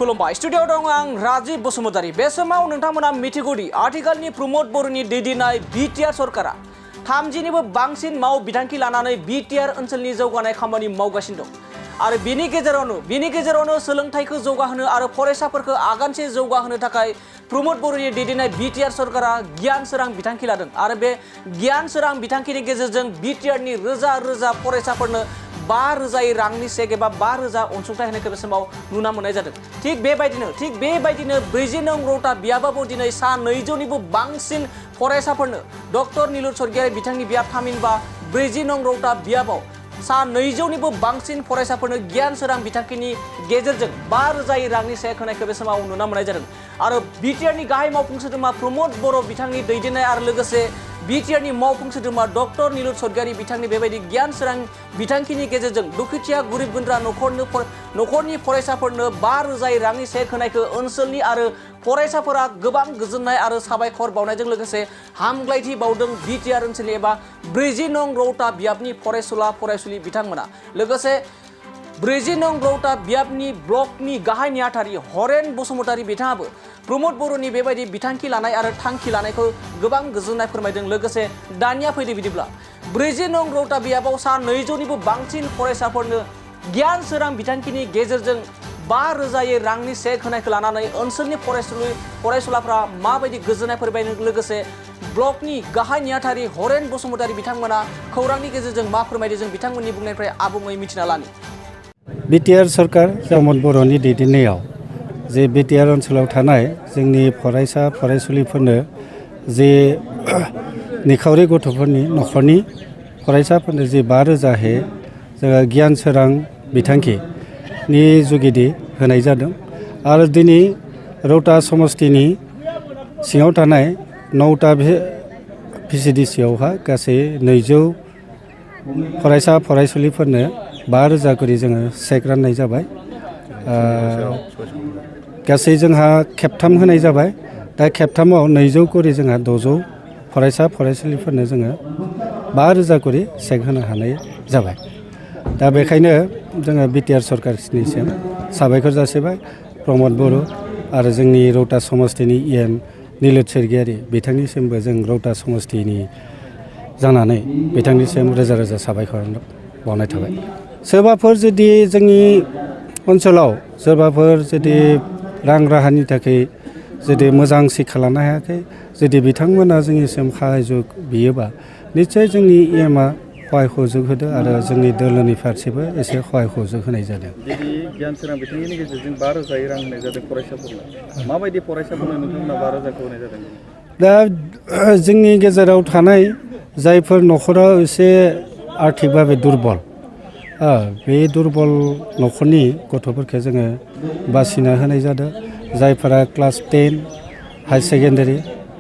खुलुमबाय स्टुडियोआव दं आं राजीव बसुमतारी। बे समाव नोंथांमोना मिथिगौदि आथिखालनि प्रमोद बर'नि दैदेननाय बिटिआर सरकारा 30निबो बांसिन माव बिथांखि लानानै बिटिआर ओनसोलनि जौगानाय खामानि मावगासिनो दं आरो बिनि गेजेरावनो सोलोंथाइखौ जौगाहोनो आरो फरायसाफोरखौ आगानसे जौगाहोनो थाखाय प्रमोद बर'नि दैदेननाय बिटिआर सरकारा गियान सोरां बिथांखि लादों आरो बे गियान सोरां बिथांखिनि गेजेरजों बिटिआरनि रोजा रोजा फरायसाफोरनो 5,000 रांनि चेक एबा 5,000 अनसुंथाइ होनायखौ बे समाव नुना मोननाय जादों। थिग बेबायदिनो 40 नं रौता बियाबाबो दिनै सा 200निबो बांसिन फरायसाफोरनो डक्टर नीलुर स्वर्गियारि बिथांनि बियाब थामहिनबा 40 नं रौता बियाबाव सा 200निबो बांसिन फरायसाफोरनो गियान सोरां बिथांखिनि गेजेरजों 5,000 रांनि चेक होनायखौ बे समाव नुना मोननाय जादों आरो बिटिआरनि गाहाय मावफुं सोद्रोमा प्रमोद बर' बिथांनि दैदेननाय आरो लोगोसे बिटिआरनि मावफुं सोद्रोमा डक्टर नीलुर स्वर्गियारि बिथांनि बेबायदि गियान सोरां बिथांखिनि गेजेरजों दुखुथिया गोरिब गुन्द्रा न'खरनि फरायसाफोरनो 5,000 रांनि चेक होनायखौ ओनसोलनि आरो फरायसाफोरा गोबां गोजोननाय आरो साबायखर बावनायजों लोगोसे हामग्लायथि बावदों बिटिआर ओनसोलनि एबा 40 नं रौता बियाबनि फरायसुला फरायसुलि बिथांमोना। लोगोसे 40 नं रौता बियाबनि ब्लकनि गाहाय नेहाथारि हरेन बसुमतारी बिथाङाबो प्रमोद बर'नि बेबायदि बिथांखि लानाय आरो थांखि लानायखौ गोबां गोजोननाय फोरमायदों। लोगोसे दानिया फैदो बिदिब्ला 40 नं रौता बियाबाव सा 200निबो बांसिन फरायसाफोरनो गियान सोरां बिथांखिनि गेजेरजों 5,000 रांनि चेक होनायखौ लानानै ओनसोलनि फरायसुलाफ्रा माबायदि गोजोननाय फोरमायदों लोगोसे ब्लकनि गाहाय नेहाथारि हरेन बसुमतारी बिथांमोना खौरांनि गेजेरजों मा फोरमायदों जों बिथांमोननि बुंनायनिफ्राय आबुङै मिथिना लानि। बिटिआर सरकार प्रमोद बर'नि दैदेननायाव जे बिटिआर ओनसोलाव थानाय जोंनि फरायसा फरायसुलिफोरनो जे निखावरि गथ'फोरनि न'खरनि फरायसाफोरनो जे 5,000 जोङो गियान सोरां बिथांखिनि जुगिदि होनाय जादों आरो दिनै रौता समस्तिनि सिङाव थानाय 9टा भिसिडिसिआवहा गासै 200 फरायसा फरायसुलिफोरनो 5,000 करि जोङो चेक राननाय जाबाय। गासै जोंहा खेबथाम होनाय जाबाय। दा खेबथामाव 200 करि जोंहा 600 फरायसा फरायसुलिफोरनो जोङो 5,000 करि चेक होनो हानाय जाबाय। दा बेखायनो जोङो बिटिआर सरकारनिसिम साबायखर जासिबाय प्रमोद बर' आरो जोंनि रौता समस्तिनि इएम नीलुर स्वर्गियारि बिथांनिसिमबो जों रौता समस्तिनि जानानै बिथांनिसिम रोजा रोजा साबायखर बावनाय थाबाय। सोरबाफोर जुदि जोंनि ओनसोलाव जुदि रां राहानि थाखाय जुदि मोजां शिक्षा लानो हायाखै जुदि बिथांमोना जोंनिसिम साहाय्य बियोबा निस्सय जोंनि इएमआ सहाय सहयोग होदों आरो जोंनि दोलोनि फारसेबो एसे सहाय सहयोग होनाय जादों। दिनै गियान सोरां बिथांखिनि गेजेरजों 5,000 रां होनाय जादों फरायसाफोरनो। माबायदि फरायसाफोरनो नोंथांमोना 5,000खौ होनाय जादों? दा जोंनि गेजेराव थानाय जायफोर न'खराव एसे आर्थिकभाबे दुरबल बे दुरबल न'खरनि गथ'फोरखौ जोङो बासिना होनाय जादों। जायफोरा क्लास 10 हाई सेकेन्डारि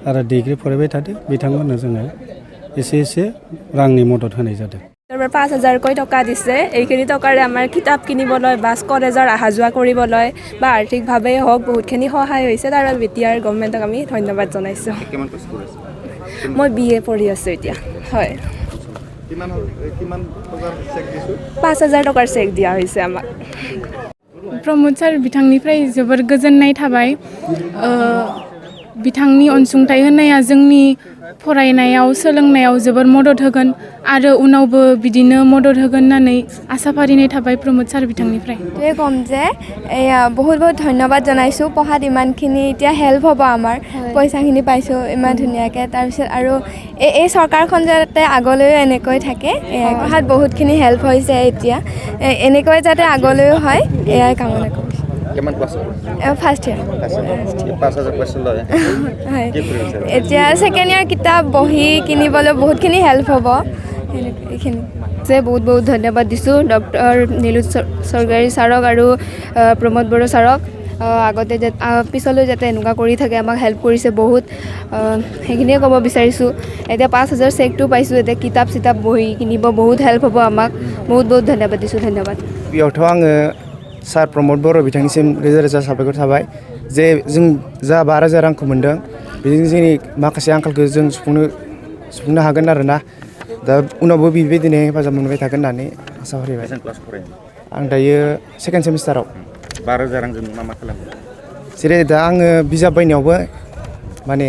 आरो डिग्री फरायबाय थादों बिथांमोननो जोङो एसे रांनि मदद होनाय जादों। 5,000কৈ টকা দিছে। এইখিনি টকাৰে আমাৰ কিতাপ কিনিবলৈ বাছ কলেজৰ অহা যোৱা কৰিবলৈ বা আৰ্থিকভাৱে হওক বহুতখিনি সহায় হৈছে। তাৰ বাবে বিটিআৰ গভৰ্ণমেণ্টক আমি ধন্যবাদ জনাইছোঁ। মই BA পঢ়ি আছোঁ এতিয়া। হয়, 5,000 টকাৰ চেক দিয়া হৈছে আমাক। प्रमोद सार बिथांनिफ्राय जोबोर गोजोननाय थाबाय। बिथांनि अनसुंथाइ होनाया जोंनि फरायनायाव सोलोंनायाव जोबोर मदद होगोन आरो उनावबो बिदिनो मदद होगोन होननानै आसा फारिनाय थाबाय प्रमोद सार बिथांनिफ्राय। এইটোৱে ক'ম যে বহুত ধন্যবাদ জনাইছোঁ। পঢ়াত ইমানখিনি এতিয়া হেল্প হ'ব আমাৰ। পইচাখিনি পাইছোঁ ইমান ধুনীয়াকৈ। তাৰপিছত আৰু এই চৰকাৰখন যাতে আগলৈও এনেকৈ থাকে, পঢ়াত বহুতখিনি হেল্প হৈছে। এতিয়া এনেকৈ যাতে আগলৈও হয় এয়াই কামনা কৰিছোঁ। কিমান ক্লাছ? First year. 5,000 পইচা লয়। হয়, এতিয়া ছেকেণ্ড ইয়াৰ কিতাপ বহি কিনিবলৈ বহুতখিনি হেল্প হ'ব। এইখিনি বহুত ধন্যবাদ দিছোঁ ডক্টৰ নীলুৰ স্वर्गियारि ছাৰক আৰু প্ৰমোদ বড়ো ছাৰক। আগতে পিছলৈ যাতে এনেকুৱা কৰি থাকে, আমাক হেল্প কৰিছে বহুত। সেইখিনিয়ে ক'ব বিচাৰিছোঁ। এতিয়া 5,000 চেকটো পাইছোঁ। এতিয়া কিতাপ চিতাপ বহি কিনিব বহুত হেল্প হ'ব আমাক। বহুত ধন্যবাদ দিছোঁ। ধন্যবাদ। बेयावथ' आङो सार प्रमोद बर' बिथांनिसिम रोजा रोजा साबायखर थाबाय जे जों जा 5,000 रांखौ मोन्दों बेजों जोंनि माखासे आंखालखौ जों सुफुंनो हागोन आरोना। दा उनावबो बेबायदिनो हेफाजाब मोनबाय थागोन होननानै आसा फारिबाय। आं दायो सेकेन्ड सेमिस्टाराव। 12,000 रांजों मा मा खालामो जेरै दा आङो बिजाब बायनायावबो माने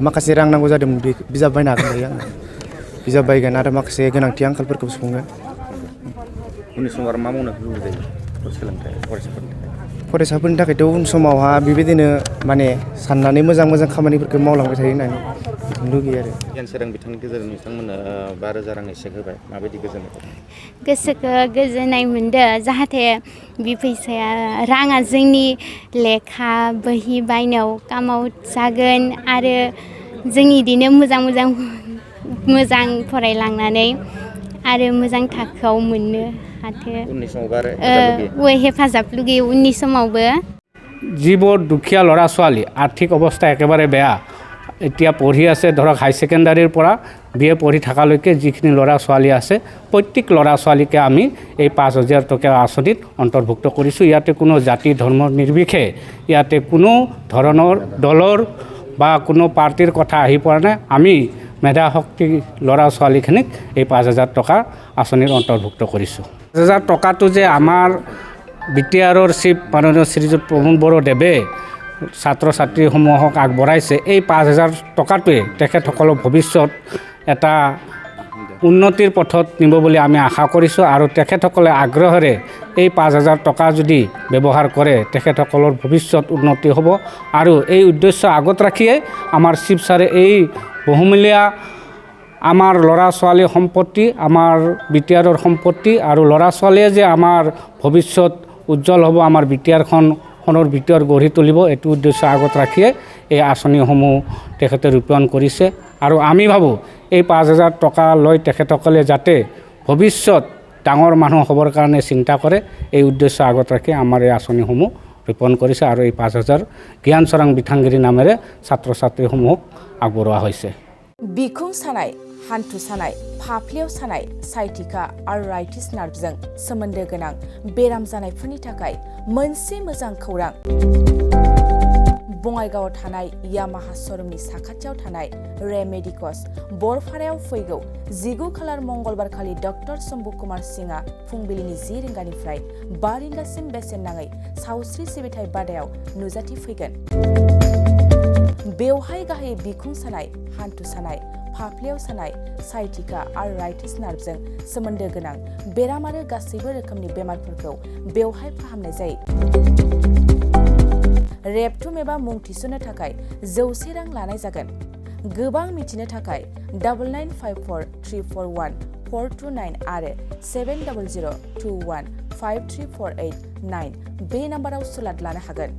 माखासे रां नांगौ जादोंमोन बे बिजाब बायनो हागोन दायो आङो बिजाब बायगोन आरो माखासे गोनांथि आंखालफोरखौ सुफुंगोन उननि समाव आरो मा मावनो लुबैयो सोलोंथाइ फरायसाफोरनि थाखायथ' उन समावहा बेबायदिनो माने साननानै मोजां मोजां खामानिफोरखौ मावलांबाय थायो होननानै लुगैयो आरो गियान सोरां बिथांनि गेजेरजों नोंथांमोना 12,000 रां एसे होबाय माबायदि गोजोननाय गोसोखौ गोजोननाय मोनदों जाहाथे बे फैसाया राङा जोंनि लेखा बहि बायनायाव कामाव जागोन आरो जों इदिनो मोजां फरायलांनानै आरो मोजां थाखोआव मोननो हाथो उननि समाव आरो हेफाजाब लुगैयो उननि समावबो যিবোৰ দুখীয়া ল'ৰা ছোৱালী আৰ্থিক অৱস্থা একেবাৰে বেয়া এতিয়া পঢ়ি আছে ধৰক হাই ছেকেণ্ডাৰীৰ পৰা BA পঢ়ি থকালৈকে যিখিনি ল'ৰা ছোৱালী আছে প্ৰত্যেক ল'ৰা ছোৱালীকে আমি এই 5,000 টকা আঁচনিত অন্তৰ্ভুক্ত কৰিছোঁ ইয়াতে কোনো জাতি ধৰ্ম নিৰ্বিশেষে ইয়াতে কোনো ধৰণৰ দলৰ বা কোনো পাৰ্টিৰ কথা আহি পৰা নাই আমি মেধা শক্তি ল'ৰা ছোৱালীখিনিক এই 5,000 টকা আঁচনিত অন্তৰ্ভুক্ত কৰিছোঁ 5,000 টকাটো যে আমাৰ BTRৰ চিফ মাননীয় শ্ৰীযুত প্ৰমোদ বড়োদেৱে ছাত্ৰ ছাত্ৰীসমূহক আগবঢ়াইছে এই 5,000 টকাটোৱে তেখেতসকলৰ ভৱিষ্যত এটা উন্নতিৰ পথত নিব বুলি আমি আশা কৰিছোঁ আৰু তেখেতসকলে আগ্ৰহেৰে এই 5,000 টকা যদি ব্যৱহাৰ কৰে তেখেতসকলৰ ভৱিষ্যত উন্নতি হ'ব আৰু এই উদ্দেশ্য আগত ৰাখিয়ে আমাৰ চিফ ছাৰে এই বহুমূলীয়া আমাৰ ল'ৰা ছোৱালীৰ সম্পত্তি আমাৰ BTRৰ সম্পত্তি আৰু ল'ৰা ছোৱালীয়ে যে আমাৰ ভৱিষ্যত উজ্জ্বল হ'ব আমাৰ BTRখনৰ ভিতৰত গঢ়ি তুলিব এইটো উদ্দেশ্য আগত ৰাখিয়ে এই আঁচনিসমূহ তেখেতে ৰূপায়ণ কৰিছে আৰু আমি ভাবোঁ এই 5,000 টকা লৈ তেখেতসকলে যাতে ভৱিষ্যত ডাঙৰ মানুহ হ'বৰ কাৰণে চিন্তা কৰে এই উদ্দেশ্য আগত ৰাখি আমাৰ এই আঁচনিসমূহ ৰূপায়ণ কৰিছে আৰু এই 5,000 জ্ঞান চৰাং বিথাংগিৰি নামেৰে ছাত্ৰ ছাত্ৰীসমূহক আগবঢ়োৱা হৈছে बिखुं सानाय हान्थु सानाय फाफ्लियाव सानाय साइटिका आर्थराइटिस नार्भजों सोमोन्दो गोनां बेराम जानायफोरनि थाखाय मोनसे मोजां खौरां बङाइगावआव थानाय यामाहा श'रुमनि साखाथियाव थानाय रेमेडिकस बरफारायाव फैगौ 19 खालार मंगलबारखालि डक्टर शम्भु कुमार सिंहआ फुंबिलिनि 10 रिंगानिफ्राय 5 रिंगासिम बेसेन नाङै सावस्रि सिबिथाय बादायाव नुजाथिफैगोन बेवहाय गाहायै बिखुं सानाय हान्थु सानाय फाफ्लियाव सानाय साइटिका आर्थराइटिस नार्भजों सोमोन्दो गोनां बेराम आरो गासैबो रोखोमनि बेमारफोरखौ बेवहाय फाहामनाय जायो रेबथुम एबा मुं थिसननो थाखाय 100 रां लानाय जागोन गोबां मिथिनो थाखाय 9954341429 आरो 7002153489 बे नाम्बाराव सुलाद लानो हागोन